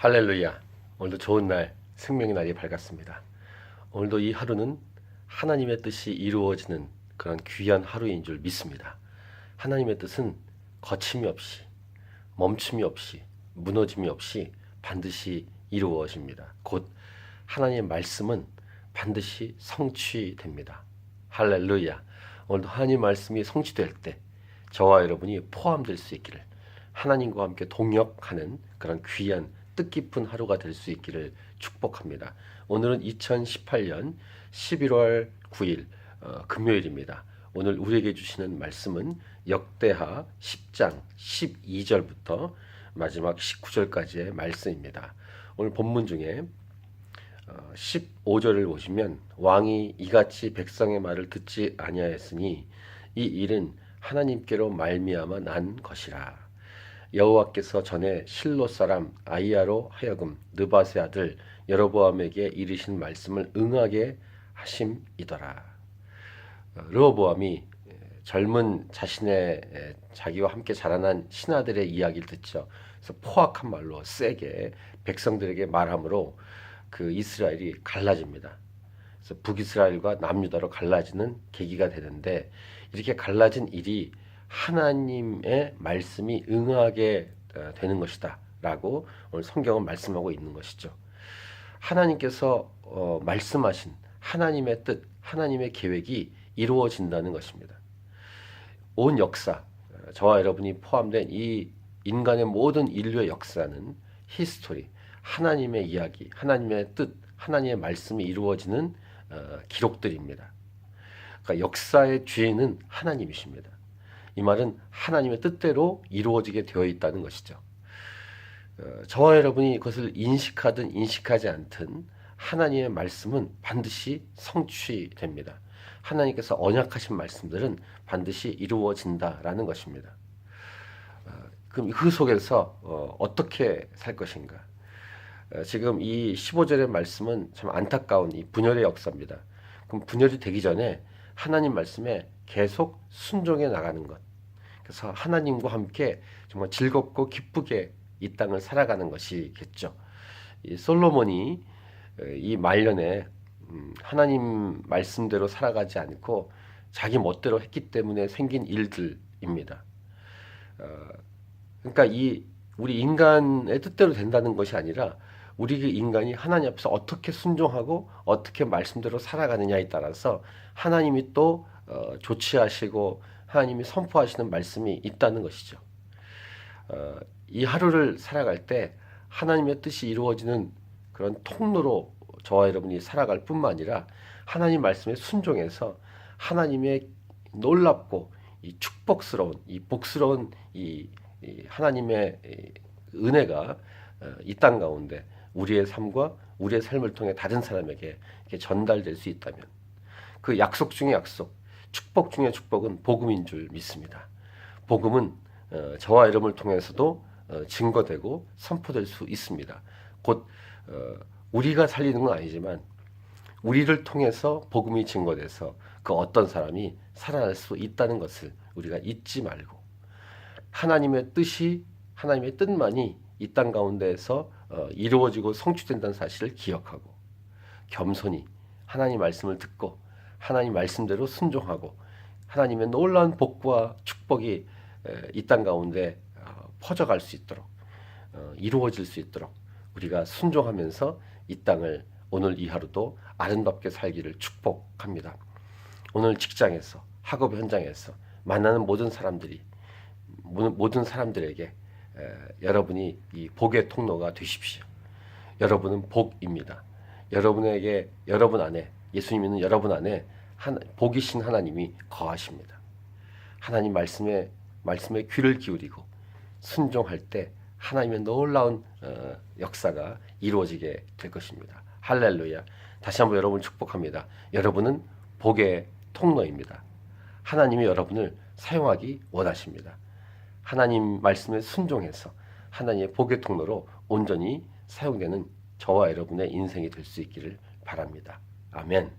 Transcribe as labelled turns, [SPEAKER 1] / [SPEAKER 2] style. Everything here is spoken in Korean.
[SPEAKER 1] 할렐루야. 오늘도 좋은 날, 생명의 날이 밝았습니다. 오늘도 이 하루는 하나님의 뜻이 이루어지는 그런 귀한 하루인 줄 믿습니다. 하나님의 뜻은 거침이 없이, 멈춤이 없이, 무너짐이 없이 반드시 이루어집니다. 곧 하나님의 말씀은 반드시 성취됩니다. 할렐루야. 오늘도 하나님 말씀이 성취될 때 저와 여러분이 포함될 수 있기를, 하나님과 함께 동역하는 그런 귀한 뜻깊은 하루가 될 수 있기를 축복합니다. 오늘은 2018년 11월 9일 금요일입니다. 오늘 우리에게 주시는 말씀은 역대하 10장 12절부터 마지막 19절까지의 말씀입니다. 오늘 본문 중에 15절을 보시면 왕이 이같이 백성의 말을 듣지 아니하였으니 이 일은 하나님께로 말미암아 난 것이라. 여호와께서 전에 실로 사람 아히야로 하여금 느밧의 아들 여로보암에게 이르신 말씀을 응하게 하심이더라. 르호보암이 젊은 자신의 자기와 함께 자라난 신하들의 이야기를 듣죠. 그래서 포악한 말로 세게 백성들에게 말함으로 그 이스라엘이 갈라집니다. 그래서 북이스라엘과 남유다로 갈라지는 계기가 되는데, 이렇게 갈라진 일이 하나님의 말씀이 응하게 되는 것이다 라고 오늘 성경은 말씀하고 있는 것이죠. 하나님께서 말씀하신 하나님의 뜻, 하나님의 계획이 이루어진다는 것입니다. 온 역사, 저와 여러분이 포함된 이 인간의 모든 인류의 역사는 히스토리, 하나님의 이야기, 하나님의 뜻, 하나님의 말씀이 이루어지는 기록들입니다. 그러니까 역사의 주인은 하나님이십니다. 이 말은 하나님의 뜻대로 이루어지게 되어 있다는 것이죠. 저와 여러분이 그것을 인식하든 인식하지 않든 하나님의 말씀은 반드시 성취됩니다. 하나님께서 언약하신 말씀들은 반드시 이루어진다라는 것입니다. 그럼 그 속에서 어떻게 살 것인가? 지금 이 15절의 말씀은 참 안타까운 이 분열의 역사입니다. 그럼 분열이 되기 전에 하나님 말씀에 계속 순종해 나가는 것. 그래서 하나님과 함께 정말 즐겁고 기쁘게 이 땅을 살아가는 것이겠죠. 이 솔로몬이 이 말년에 하나님 말씀대로 살아가지 않고 자기 멋대로 했기 때문에 생긴 일들입니다. 그러니까 이 우리 인간의 뜻대로 된다는 것이 아니라 우리 인간이 하나님 앞에서 어떻게 순종하고 어떻게 말씀대로 살아가느냐에 따라서 하나님이 또 조치하시고 하나님이 선포하시는 말씀이 있다는 것이죠. 이 하루를 살아갈 때 하나님의 뜻이 이루어지는 그런 통로로 저와 여러분이 살아갈 뿐만 아니라 하나님 말씀에 순종해서 하나님의 놀랍고 이 축복스러운 이 복스러운 이 하나님의 은혜가 이 땅 가운데 우리의 삶과 우리의 삶을 통해 다른 사람에게 이렇게 전달될 수 있다면, 그 약속 중의 약속, 축복 중의 축복은 복음인 줄 믿습니다. 복음은 저와 여러분을 통해서도 증거되고 선포될 수 있습니다. 곧 우리가 살리는 건 아니지만 우리를 통해서 복음이 증거돼서 그 어떤 사람이 살아날 수 있다는 것을 우리가 잊지 말고, 하나님의 뜻이, 하나님의 뜻만이 이 땅 가운데에서 이루어지고 성취된다는 사실을 기억하고 겸손히 하나님 말씀을 듣고 하나님 말씀대로 순종하고 하나님의 놀라운 복과 축복이 이 땅 가운데 퍼져갈 수 있도록, 이루어질 수 있도록 우리가 순종하면서 이 땅을 오늘 이 하루도 아름답게 살기를 축복합니다. 오늘 직장에서, 학업 현장에서 만나는 모든 사람들에게 여러분이 이 복의 통로가 되십시오. 여러분은 복입니다. 여러분 안에, 예수님 있는 여러분 안에 복이신 하나님이 거하십니다. 하나님 말씀에 귀를 기울이고 순종할 때 하나님의 놀라운 역사가 이루어지게 될 것입니다. 할렐루야. 다시 한번 여러분을 축복합니다. 여러분은 복의 통로입니다. 하나님이 여러분을 사용하기 원하십니다. 하나님 말씀에 순종해서 하나님의 복의 통로로 온전히 사용되는 저와 여러분의 인생이 될 수 있기를 바랍니다. 아멘.